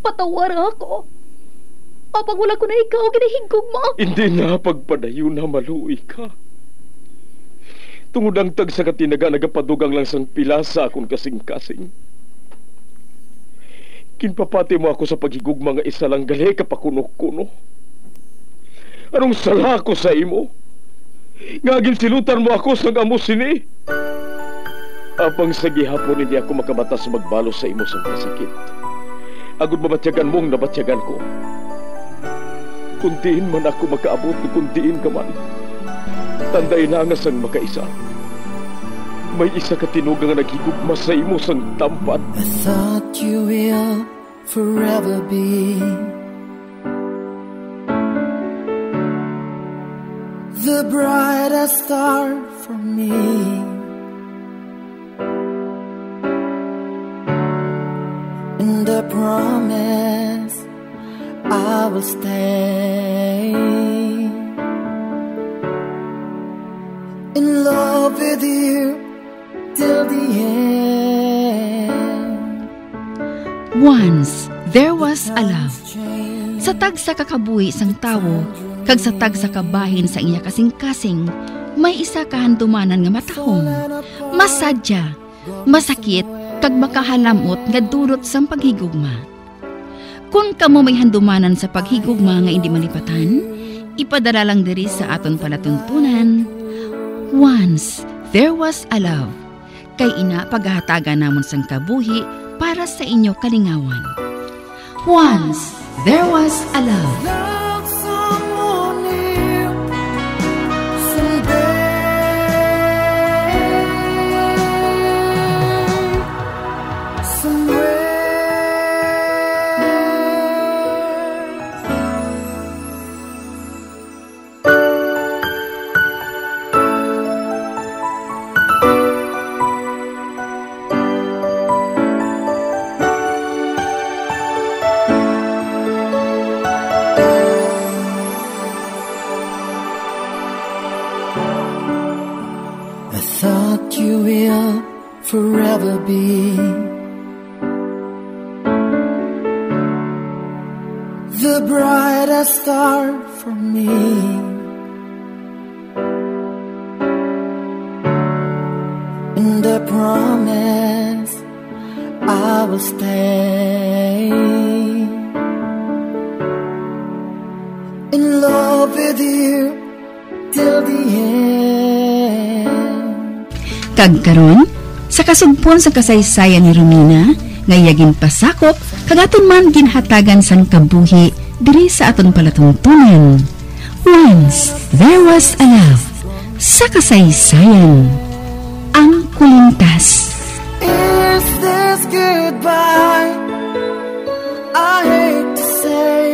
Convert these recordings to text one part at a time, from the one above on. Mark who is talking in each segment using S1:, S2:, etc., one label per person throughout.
S1: patawar ako. Apag wala ko na ikaw, ginahigog mo.
S2: Hindi na pagpadayon na maluoy ka. Tungod ang tag sa katinaga nagapadugang lang sang pila sa akong kasing-kasing. Kinpapati mo ako sa paghigugma nga isa lang gali kapakuno-kuno. Anong sala ko sa imo? Ngagin silutan mo ako sa amo sini. Apang sa gihapon hindi ako makabatas magbalo sa imo sa kasakit. Agud mabatyagan mong nabatyagan ko. Kundiin man ako makaabot, kundiin ka man. Tanday na nga sang makaisa. May isa ka tinugang nga naghigugma sa imo sang tampad.
S3: I thought you will forever be the brightest star for me. And I promise I will stay in love with you till the end.
S4: Once there was a love. Sa tag sa kakabuhi sang tawo, kag sa tag sa kabahin sa iya kasing-kasing, may isa kahandumanan nga matahong, masadya, masakit, kag makahalamot nga durot sang paghigugma. Kung kamo may handumanan sa paghigugma nga hindi malipatan, ipadala lang diri sa aton palatuntunan. Once there was a love. Kay ina paghahatagan namon sang kabuhi para sa inyo kalingawan. Once there was a love.
S3: Forever be the brightest star for me. And I promise I will stay in love with you till the end.
S4: Kagkaron sa kasugpon sa kasaysayan ni Romina, ngayagin pasakop, kagaton man ginhatagan sang kabuhi, diri sa aton palatuntunan. Once there was a love, sa kasaysayan, ang kulintas.
S3: Is this goodbye? I hate to say,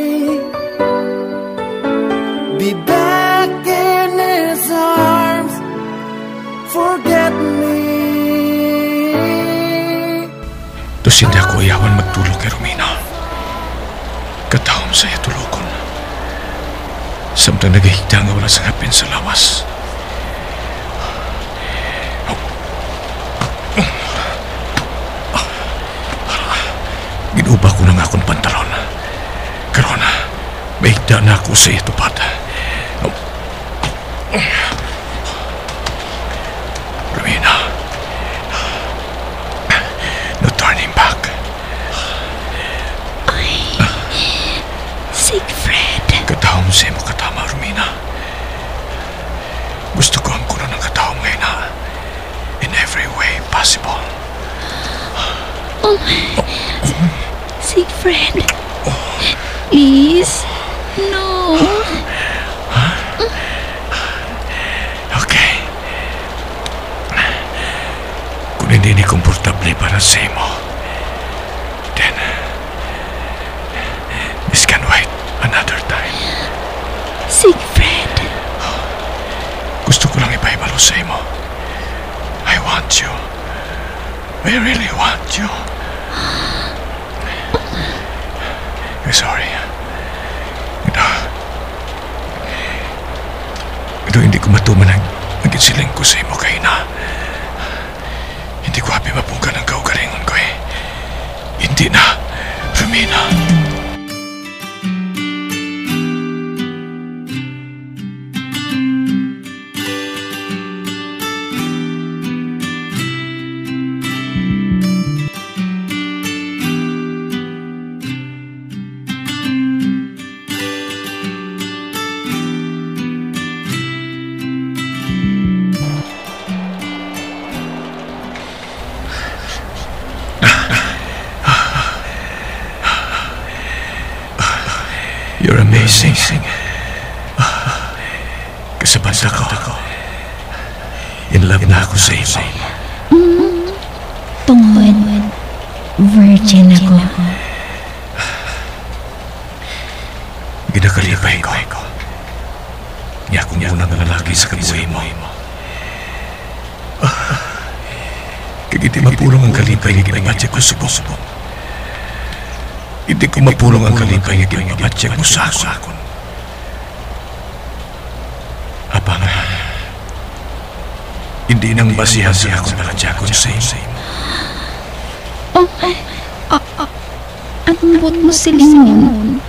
S3: be back in his arms, forget me.
S5: Dos hindi ako ayawan magtulog kay Romina. Katahom sa'yo tulokon. Samtang nagahigda nga wala sa hapin sa lawas. Ginuba ko na nga akong pantalon. Karon, mahigda na ako sa iyo tupad. Romina, no turning back.
S4: Ay, Siegfried.
S5: Katahom sa mo katama, Romina. Gusto ko ang kuno ng katahom ngayon na in every way possible.
S4: Oh, Siegfried. Please, no.
S5: Okay. Kung hindi ni komportable para sa mo, then this can wait another time.
S4: Siegfried.
S5: Gusto ko lang ipahibalo sa mo. I want you. I really want you. I'm sorry. Ito hindi ko matuman ang nagisiling ko sa imo kay na. Hindi ko hapi mapungkan ang kaugalingon ko eh. Hindi na, Romina. You're amazing. Kasabasa ko. In love na ako sa iyo.
S4: Tungod, virgin ako.
S5: Ginakalipay ko. Niya akong unang lalaki sa kabuhay mo. Kagiti mapulong ang kalipay nga ginabatya ko subok. Hindi ko mapulong ang kalipay nga ginabatya mo sa akon. Apang, hindi nang basihan siya akong naladya ko sa iyo.
S4: Anong bot mo silingon?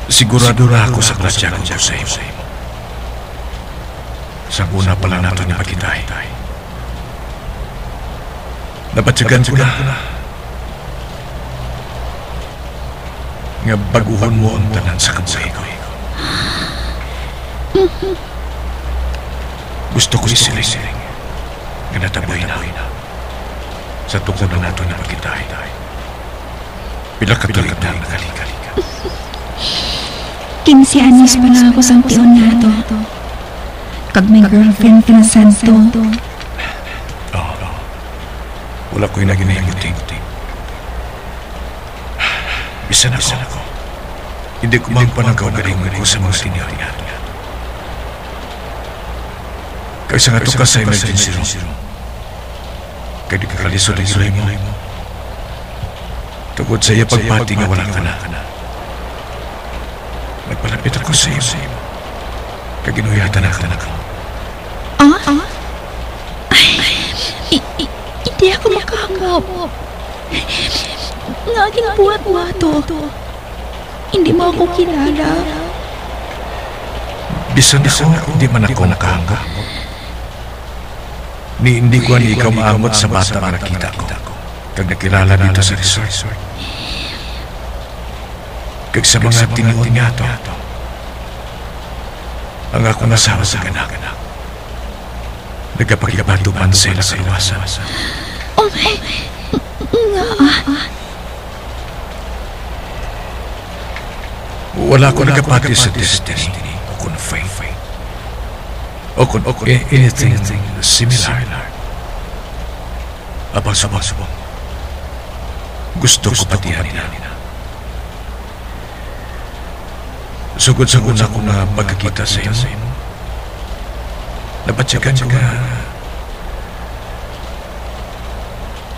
S5: Sigurado na ako sa naladya ko sa iyo. Sa una pala nato ni Pagkitay. Nabatsagan ko na. Nga baguhon mo ang tanan sa kabuhay ko. Gusto ko isiling. Nga nataboy na. Sa tukod na nato ni Pagkitay. Pila katulig na nakalika.
S4: 15 anos pa lang ako sa tiyon nato. Kag may girlfriend ka na santo.
S5: Wala ko'y naginahimuting. Bisan ako. Hindi ko magpanagaw galingon ko sa mga senior niya. Kaysa nga ito ka sa emergency room. Kaya di ka kalisod ang ilay mo. Tugod sa iya pagpati nga wala ka na. Nagpalapit ako sa iyo. Kaya ginuyatan ako.
S4: Hindi ako makahangap. Naging buhat-buhato. Hindi mo ako kilala.
S5: Bisan ako, hindi man ako nakahangap. Hindi ko ikaw maangot sa bata na nakita ko. Kag nakilala dito sa resort. Kag sa mga tiniwan nga to. Ang ako nasawa sa ganak. Nagkapagkabatupan sila sa iwasan.
S4: Oh my... Nga.
S5: Wala ko nagkapati sa destiny o kung fate. O kung anything similar. Abang subang. Gusto ko patihan niya. Sugod-sugod ako na pagkakita sa iyo. Napatsyagan ko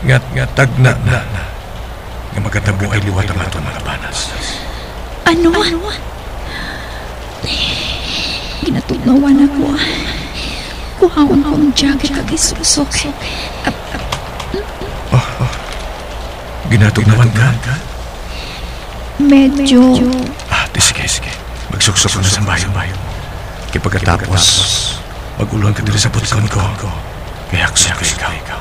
S5: nga tagna na nga magkatabo ay liwat ang ato mga panas.
S4: Ano? Ginatugnawan ako. Kuhaon ko ang jacket kag isusok.
S5: Ginatugnawan ka?
S4: Medyo.
S5: Sige. Magsuksok na sa bayo. Kaya pagkatapos, maguluhan ka dito sa putkon ko. Kaya aksa ko ikaw.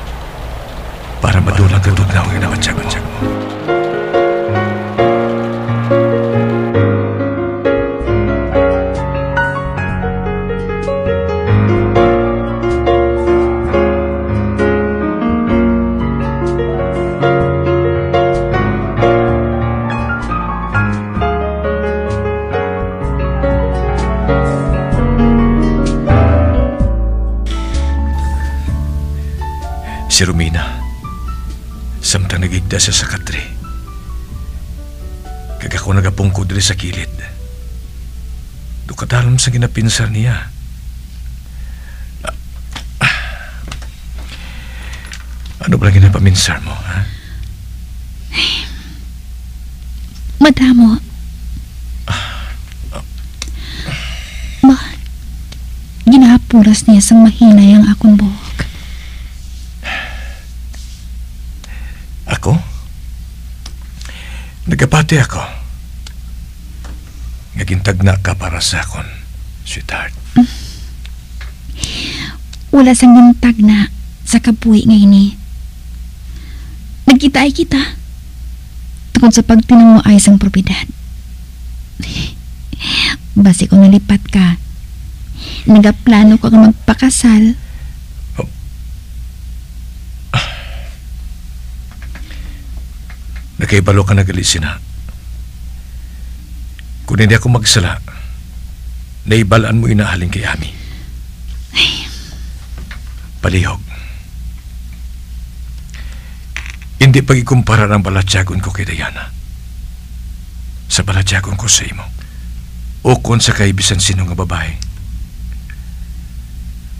S5: Para madulang ka doon na ang namatsyag mo. Si Romina, samtang nagigda siya sa katre. Kag ako nagapungko dili sa kilid. Dukadalam sa ginapinsar niya. Ano ba lang ginapaminsar mo, ha?
S4: Madamo. Ginapuras niya sa mahinay ang akong buhok.
S5: Ako? Nagapati ako. Nagintagna ka para sa akon, sweetheart.
S4: Wala sang gintag na sa kabuhi ngayon ni. Nagkita ay kita. Tungkol sa pagtinang mo ay isang propiedad. Basi kung nalipat ka, nagaplano ko kang magpakasal.
S5: Nakaibalo ka na gali sina. Kung hindi ako magsala, naibalaan mo inahalin kay Ami. Palihog. Hindi pag ikumpara ng balatyagon ko kay Diana sa balatyagon ko sa imo o kung sa kaibisan sino nga babae.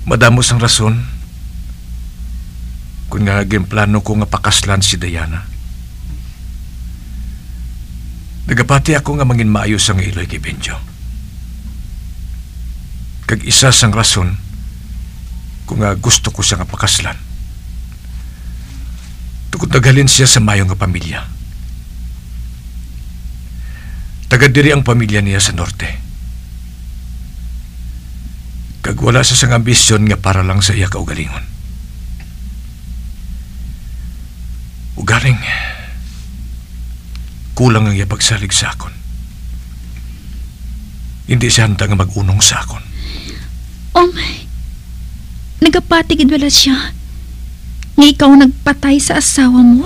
S5: Madamos ang rason kung nga plano ko nga pakaslan si Diana. Nagapati ako nga mangin maayos ang iloy kay Benjo. Kag isa sang rason kung nga gusto ko siya nga pakaslan. Tukod naghalin siya sa mayong nga pamilya. Taga-diri ang pamilya niya sa norte. Kag wala sa sang ambisyon nga para lang sa iya kaugalingon. Ugaling, kulang ang iya pagsalig sa akon. Hindi siya handa nga mag-unong sa akon.
S4: Oh my, nagapatigid wala siya nga ikaw nagpatay sa asawa mo?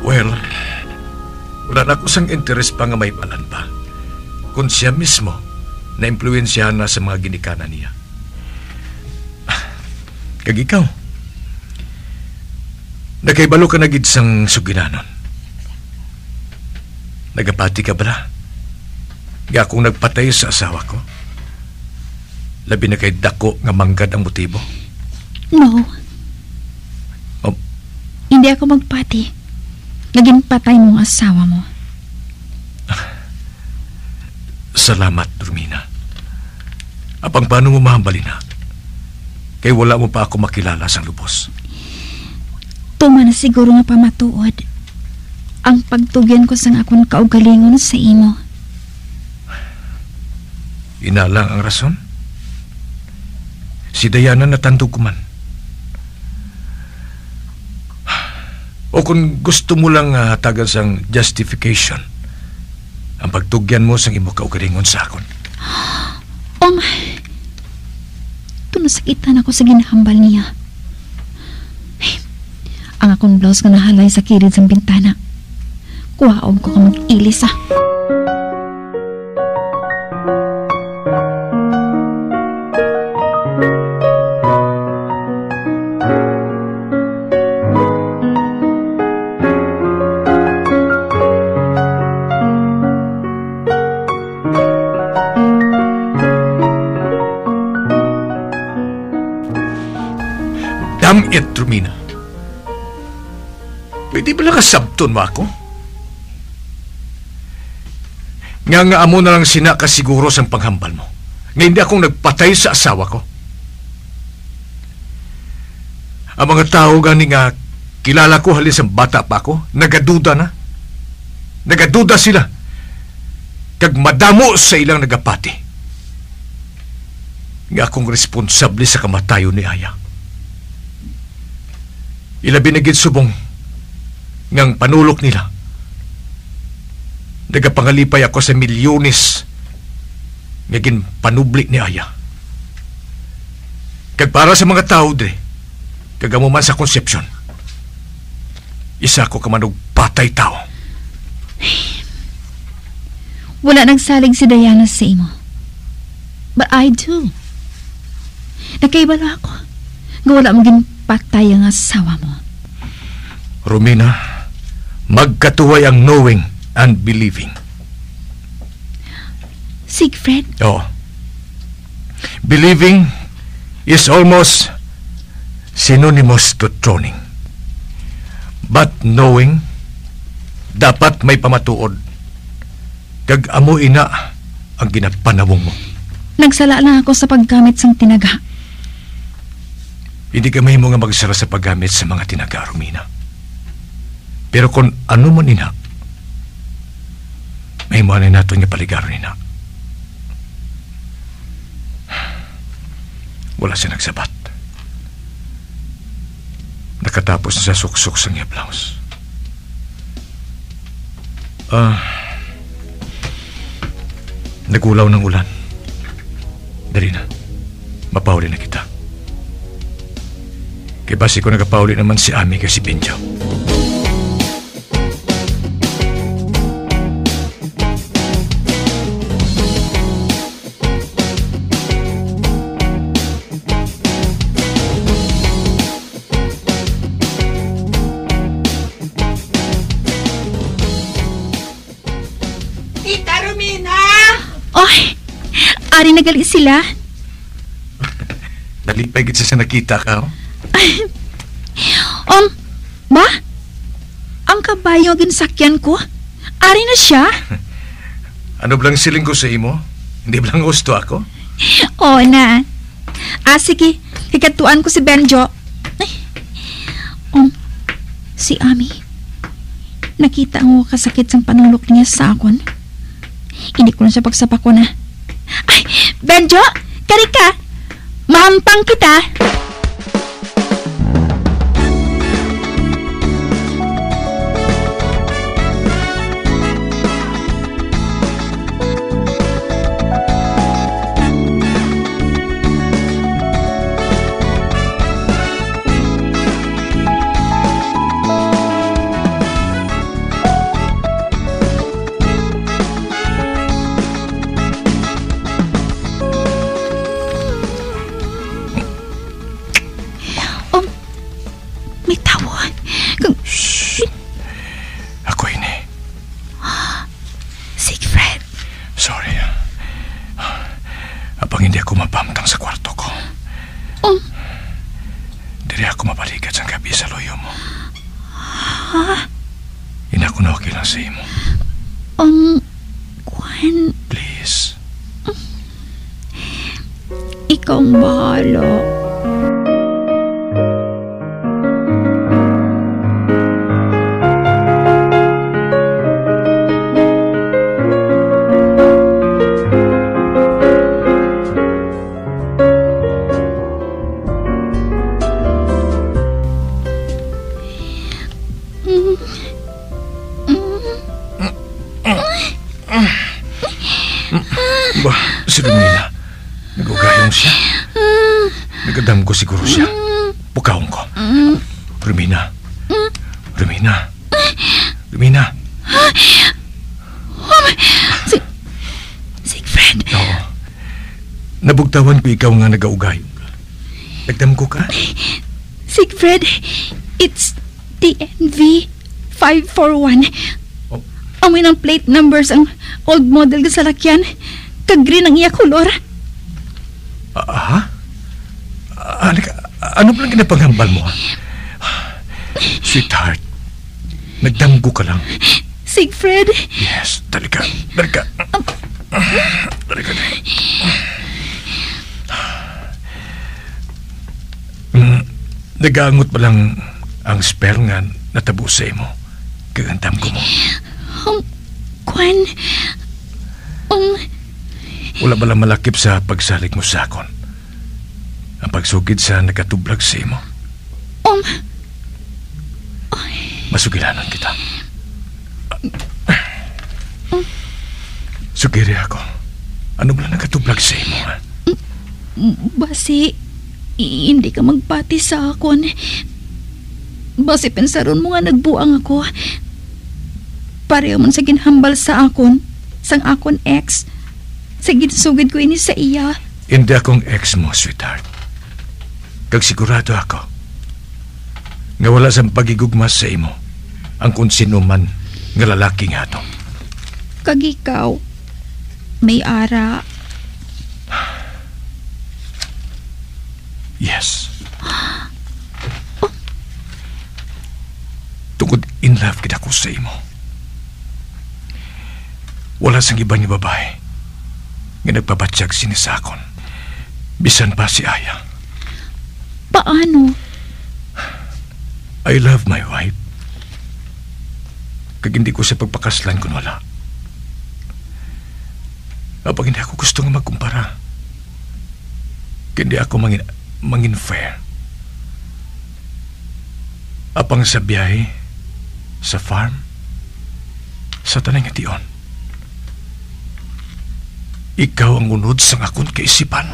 S5: Well, wala na ko sang interes pa nga may palan pa. Kung siya mismo na impluensyahan na sa mga ginikanan niya. Kag ikaw, nakaibalo ka na gid sang suginanon. Nagapati ka ba? Nga akong nagpatay sa asawa ko. Labi na kay dako nga manggad ang motibo.
S4: No.
S5: Oh.
S4: Hindi ako magpati. Naging patay mong asawa mo.
S5: Salamat, Romina. Apang paano mo mahambali na? Kay wala mo pa ako makilala sa lubos.
S4: Tuma na siguro nga pamatuod ang pagtugyan ko sang akong kaugalingon sa imo.
S5: Ina lang ang rason? Si Diana natandog ko man. O kung gusto mo lang hatagan sang justification ang pagtugyan mo sang imo kaugalingon sa akon.
S4: Oh my, tunasakitan ako sa ginahambal niya. Hey, ang akong blouse nga nahalay sa kirid sang bintana. Kuhaog ko ka mag-ilis
S5: Damn it, Romina. Pwede ba lang kasabton mo ako? Nga amo na lang sinakasiguro sang panghambal mo. Nga hindi akong nagpatay sa asawa ko. Ang mga tao gani nga kilala ko halin sa bata pa ako, nagaduda na. Nagaduda sila. Kag madamo sa ilang nagapati. Nga akong responsable sa kamatayon ni Aya. Ilabi na gid subong ngang panulok nila. Nagapangalipay ako sa milyones nga ginpanubli ni Aya. Kag para sa mga tao dre, kagamo man sa konsepsyon, isa ko kamanog patay tao.
S4: Wala nang salig si Diana sa imo. But I do. Nakaibalo ako. Nga wala maging patay ang asawa mo.
S5: Romina, magkatuway ang knowing and believing.
S4: Siegfried?
S5: Oh. Believing is almost synonymous to troning. But knowing, dapat may pamatuod. Kag amo ina ang ginapanawong mo.
S4: Nagsala lang ako sa paggamit sang tinaga.
S5: Hindi ka may mga magsara sa paggamit sa mga tinaga, Romina. Pero kung ano man ina, may mga na nato nga paligaron ina. Wala siya nagsabat. Nakatapos na sa suksok sa nga blouse. Nagulaw ng ulan. Dali na. Mapauli na kita. Kaya basi ko nagapauli naman si Ami kay si Benjo.
S6: Tita Romina!
S4: Oy! Ari nagali sila.
S5: Nalipay kita sa nakita ka, oh?
S4: Ba? Ang kabayo ginsakyan ko? Ari na siya?
S5: Ano blang siling ko sa imo? Hindi blang gusto ako?
S4: Oo na. Sige. Hikatuan ko si Benjo. Si Ami. Nakita ang kasakit sang panulok niya sa akon. Hindi ko na siya pagsapako na. Ay, Benjo! Kari ka! Mahampang kita! May tawo.
S5: Shh! Ako ini.
S4: Siegfried.
S5: Sorry. Abang hindi ako mapamtang sa kwarto ko. Diri ako mabalikat sa gabi sa loyo mo. Ina ko na okay lang sa imo.
S4: Gwen,
S5: Please.
S4: ikaw ang bahala.
S5: Ba, si Romina. Nagugayong siya. Nagadam ko siguro siya. Pukawang ko. Romina. Romina. Romina.
S4: Siegfried.
S5: Oo. Nabugtawan ko ikaw nga nagaugayong ka. Nagdam ko ka?
S4: Siegfried, it's DNV 541.
S5: Oh.
S4: Amoy ng plate numbers ang old model ka sa lakyan. Kag-green ang iya kulor.
S5: Ha? Ano palang ginapanghambal mo, ha? Sweetheart, nagdamgo ka lang.
S4: Siegfried.
S5: Yes, dali ka. Dali ka. Dali ka. Nagaangot pa lang ang spell nga natabo sa imo. Kagandam ko mo.
S4: Gwen.
S5: Wala ba lang malakip sa pagsalig mo sa akon? Ang pagsugid sa nakatublag sa imo? Masugilanan kita. Sugiri ako. Ano ba lang nakatublag sa imo, ha?
S4: Basi, hindi ka magpati sa akon. Basi pensaron mo nga nagbuang ako. Pareho man sa ginhambal sa akon, sang akon ex. Sa ginsugid ko ini sa iya.
S5: Hindi akong ex mo, sweetheart. Kag sigurado ako nga wala sa pagigugmas sa imo ang kung sino man nga lalaki nga to.
S4: Kag ikaw, may ara.
S5: Yes. in love gid ako sa imo. Wala sang iba ni babae nga nagpabatsyag sinisakon. Bisan pa si Aya.
S4: Paano?
S5: I love my wife. Kag hindi ko sa pagpakaslan kung wala. Kapag hindi ako gusto nga magkumpara, hindi ako mangin fair. Apang sa biyahe, sa farm, sa tanay nga tiyon. Ikaw ang unod sa akong kaisipan.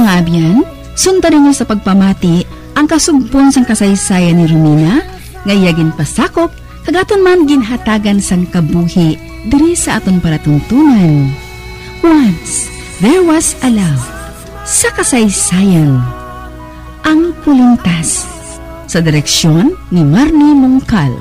S4: Abyan, sundan niyo sa pagpamati ang kasugbon sang kasaysayan ni Romina, ngayagin pasakop, kagaton man ginhatagan sang kabuhi, diri sa aton palatuntunan. Once, there was a love, sa kasaysayan. Ang Pulintas, sa direksyon ni Marnie Mongcal.